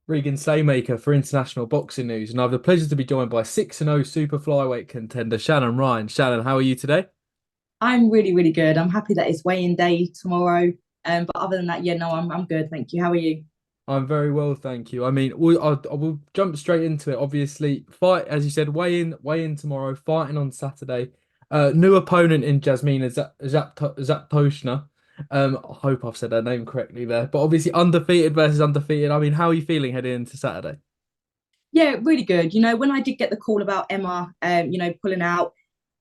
Regan Slaymaker for International Boxing News, and I have the pleasure to be joined by 6-0 Super-Flyweight contender Shannon Ryan. Shannon, how are you today? I'm really, really good. I'm happy that it's weigh-in day tomorrow. But other than that, yeah, no, I'm good. Thank you. How are you? I'm very well, thank you. I mean, I will jump straight into it. Obviously, fight as you said, weigh in tomorrow, fighting on Saturday. New opponent in Jasmina Zapotoczna. I hope I've said her name correctly there. But obviously, undefeated versus undefeated. I mean, how are you feeling heading into Saturday? Yeah, really good. When I did get the call about Emma, pulling out,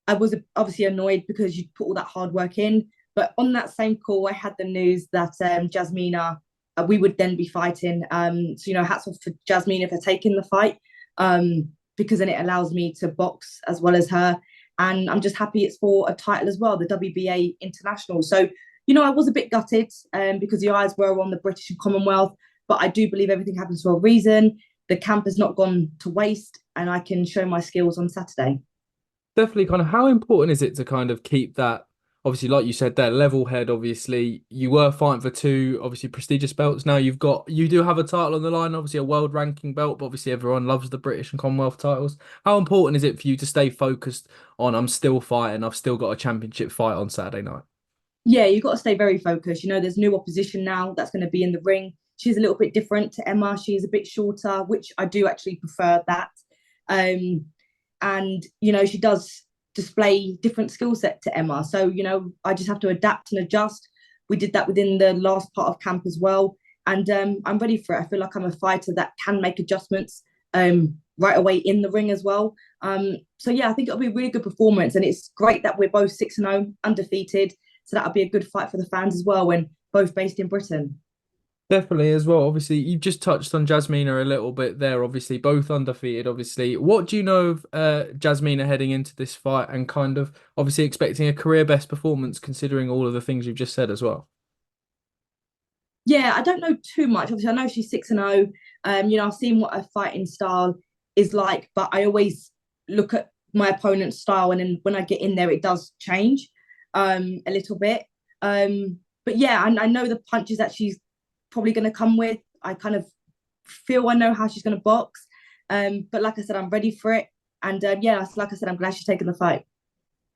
I was obviously annoyed because you put all that hard work in. But on that same call, I had the news that Jasmina, we would then be fighting. Hats off for Jasmina for taking the fight, because then it allows me to box as well as her. And I'm just happy it's for a title as well, the WBA International. So, I was a bit gutted because the eyes were on the British and Commonwealth, but I do believe everything happens for a reason. The camp has not gone to waste, and I can show my skills on Saturday. Definitely, kind of how important is it to kind of keep that, obviously, like you said there, level head. Obviously, you were fighting for two obviously prestigious belts. Now you do have a title on the line, obviously a world ranking belt, but obviously everyone loves the British and Commonwealth titles. How important is it for you to stay focused on I'm still fighting, I've still got a championship fight on Saturday night? Yeah, you've got to stay very focused. There's new opposition now that's going to be in the ring. She's a little bit different to Emma. She's a bit shorter, which I do actually prefer that. And she does display different skill set to Emma. So, I just have to adapt and adjust. We did that within the last part of camp as well. And I'm ready for it. I feel like I'm a fighter that can make adjustments right away in the ring as well. So, yeah, I think it'll be a really good performance. And it's great that we're both 6-0, undefeated. So that'll be a good fight for the fans as well when both based in Britain. Definitely as well. Obviously, you just touched on Jasmina a little bit there. Obviously, both undefeated. Obviously, what do you know of Jasmina heading into this fight and kind of obviously expecting a career best performance considering all of the things you've just said as well? Yeah, I don't know too much. Obviously, I know she's 6-0. I've seen what her fighting style is like, but I always look at my opponent's style, and then when I get in there, it does change a little bit. But yeah, I know the punches that she's probably going to come with. I kind of feel I know how she's going to box. But like I said, I'm ready for it. And yeah, like I said, I'm glad she's taking the fight.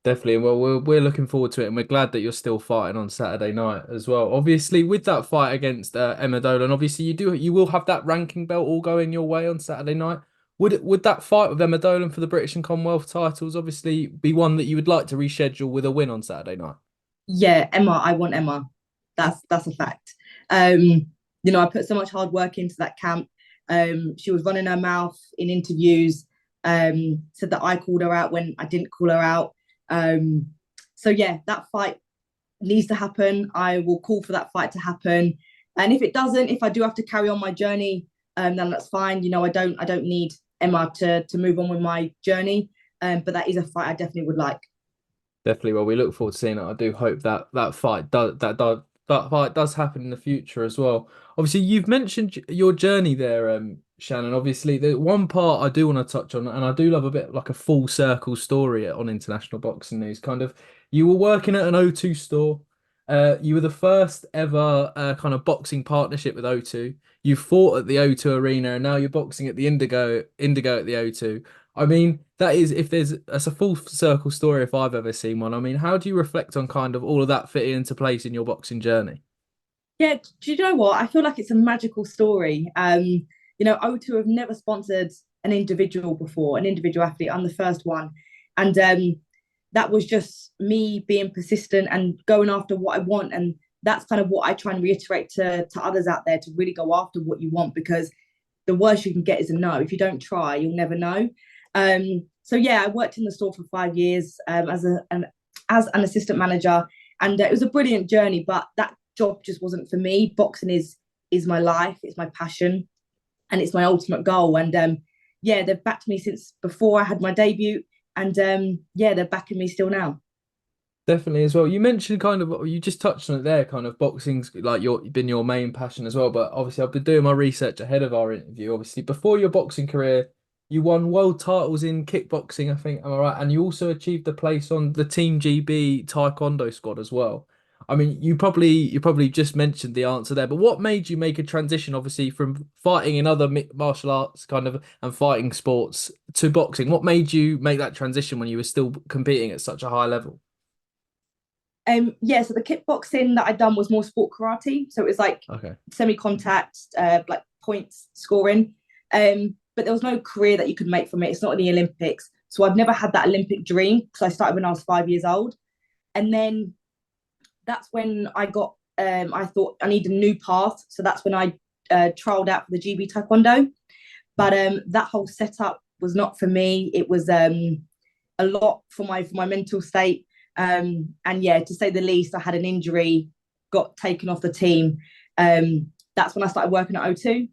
Definitely. Well, we're looking forward to it, and we're glad that you're still fighting on Saturday night as well. Obviously, with that fight against Emma Dolan, obviously you will have that ranking belt all going your way on Saturday night. Would that fight with Emma Dolan for the British and Commonwealth titles obviously be one that you would like to reschedule with a win on Saturday night? Yeah, Emma, I want Emma. That's a fact. I put so much hard work into that camp. She was running her mouth in interviews, said that I called her out when I didn't call her out. So yeah, that fight needs to happen. I will call for that fight to happen. And if it doesn't, if I do have to carry on my journey, then that's fine. I don't need Emma to move on with my journey. But that is a fight I definitely would like. Definitely. Well, we look forward to seeing it. I do hope that that fight does happen in the future as well. Obviously, you've mentioned your journey there, Shannon. Obviously, the one part I do want to touch on, and I do love a bit like a full circle story on International Boxing News. Kind of, you were working at an O2 store. You were the first ever kind of boxing partnership with O2. You fought at the O2 arena, and now you're boxing at the Indigo at the O2. I mean, that's a full circle story if I've ever seen one. I mean, how do you reflect on kind of all of that fitting into place in your boxing journey? Yeah, do you know what? I feel like it's a magical story. O2 have never sponsored an individual before, an individual athlete. I'm the first one. And that was just me being persistent and going after what I want. And that's kind of what I try and reiterate to others out there, to really go after what you want, because the worst you can get is a no. If you don't try, you'll never know. So yeah, I worked in the store for 5 years as an assistant manager, and it was a brilliant journey. But that job just wasn't for me. Boxing is my life, it's my passion, and it's my ultimate goal. And yeah, they've backed me since before I had my debut, and yeah, they're backing me still now. Definitely as well. You mentioned kind of you just touched on it there, kind of boxing's like been your main passion as well. But obviously I've been doing my research ahead of our interview. Obviously, before your boxing career, you won world titles in kickboxing, I think, am I right? And you also achieved a place on the Team GB Taekwondo squad as well. I mean, you probably just mentioned the answer there, but what made you make a transition, obviously, from fighting in other martial arts kind of and fighting sports to boxing? What made you make that transition when you were still competing at such a high level? Yeah, so the kickboxing that I'd done was more sport karate. So it was like Okay. semi-contact, like points scoring. But there was no career that you could make from it. It's not in the Olympics. So I've never had that Olympic dream because I started when I was 5 years old. And then that's when I thought I need a new path. So that's when I trialed out for the GB Taekwondo. But that whole setup was not for me. It was a lot for my mental state. And yeah, to say the least, I had an injury, got taken off the team. That's when I started working at O2,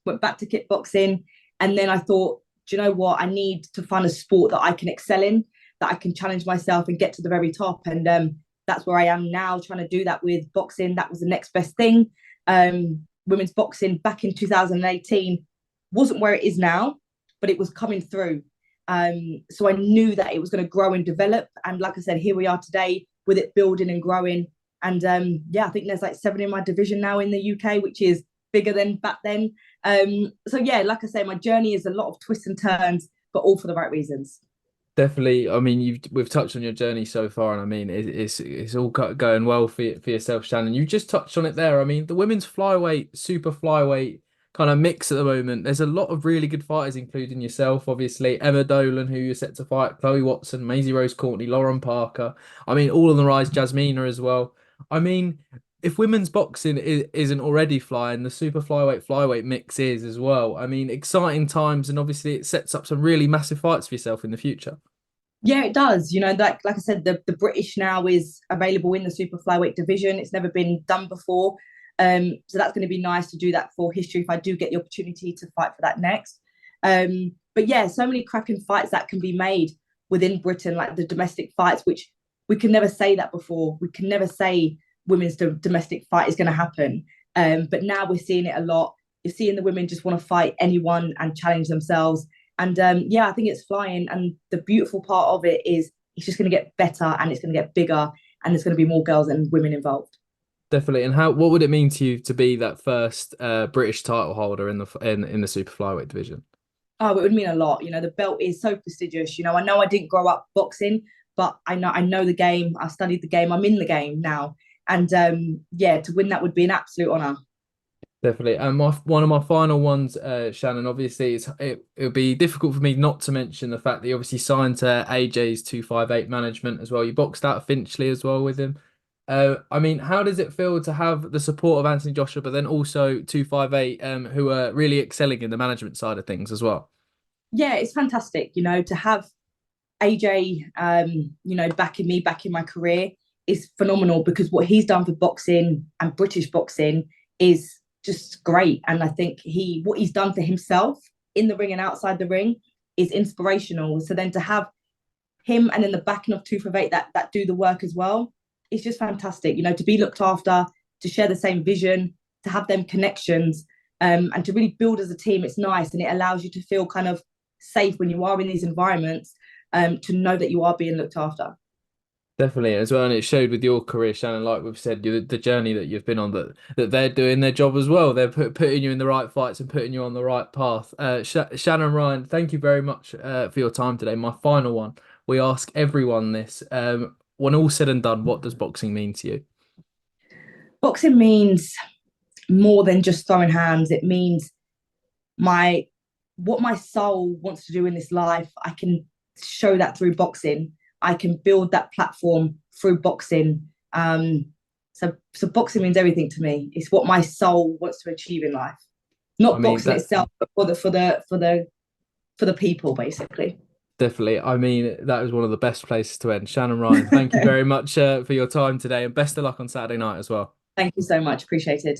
went back to kickboxing. And then I thought, do you know what? I need to find a sport that I can excel in, that I can challenge myself and get to the very top. And that's where I am now, trying to do that with boxing. That was the next best thing. Women's boxing back in 2018 wasn't where it is now, but it was coming through. So I knew that it was going to grow and develop. And like I said, here we are today with it building and growing. And yeah, I think there's like 7 in my division now in the UK, which is bigger than back then. So yeah, like I say, my journey is a lot of twists and turns, but all for the right reasons. Definitely. I mean, we've touched on your journey so far, and I mean, it's all going well for yourself, Shannon. You just touched on it there. I mean, the women's flyweight, super flyweight kind of mix at the moment. There's a lot of really good fighters, including yourself, obviously, Emma Dolan, who you're set to fight, Chloe Watson, Maisie Rose Courtney, Lauren Parker. I mean, all on the rise, Jasmina as well. I mean, if women's boxing isn't already flying, the super flyweight mix is as well. I mean, exciting times, and obviously it sets up some really massive fights for yourself in the future. Yeah, it does. You know, like I said, the British now is available in the super flyweight division. It's never been done before. So that's going to be nice to do that for history if I do get the opportunity to fight for that next. But yeah, so many cracking fights that can be made within Britain, like the domestic fights, which we can never say that before. We can never say women's domestic fight is going to happen. But now we're seeing it a lot. You're seeing the women just want to fight anyone and challenge themselves. And yeah, I think it's flying. And the beautiful part of it is it's just going to get better and it's going to get bigger and there's going to be more girls and women involved. Definitely. And what would it mean to you to be that first British title holder in the super flyweight division? Oh, it would mean a lot. You know, the belt is so prestigious. You know I didn't grow up boxing, but I know the game. I studied the game. I'm in the game now. And yeah, to win that would be an absolute honour. Definitely. And one of my final ones, Shannon, obviously it would be difficult for me not to mention the fact that you obviously signed to AJ's 258 management as well. You boxed out Finchley as well with him. I mean, how does it feel to have the support of Anthony Joshua, but then also 258, who are really excelling in the management side of things as well? Yeah, it's fantastic. You know, to have AJ, backing me, backing my career is phenomenal because what he's done for boxing and British boxing is just great. And I think what he's done for himself in the ring and outside the ring is inspirational. So then to have him and then the backing of 258 that do the work as well, it's just fantastic. You know, to be looked after, to share the same vision, to have them connections, and to really build as a team. It's nice and it allows you to feel kind of safe when you are in these environments, to know that you are being looked after. Definitely as well, and it showed with your career, Shannon. Like we've said, the journey that you've been on, that they're doing their job as well. They're putting you in the right fights and putting you on the right path. Shannon Ryan, thank you very much for your time today. My final one, we ask everyone this. When all said and done, what does boxing mean to you? Boxing means more than just throwing hands. It means my what my soul wants to do in this life. I can show that through boxing. I can build that platform through boxing. So boxing means everything to me. It's what my soul wants to achieve in life. I Not mean boxing that itself, but for the people, basically. definitely. I mean that is one of the best places to end. Shannon Ryan, thank you very much for your time today, and best of luck on Saturday night as well. Thank you so much. Appreciate it.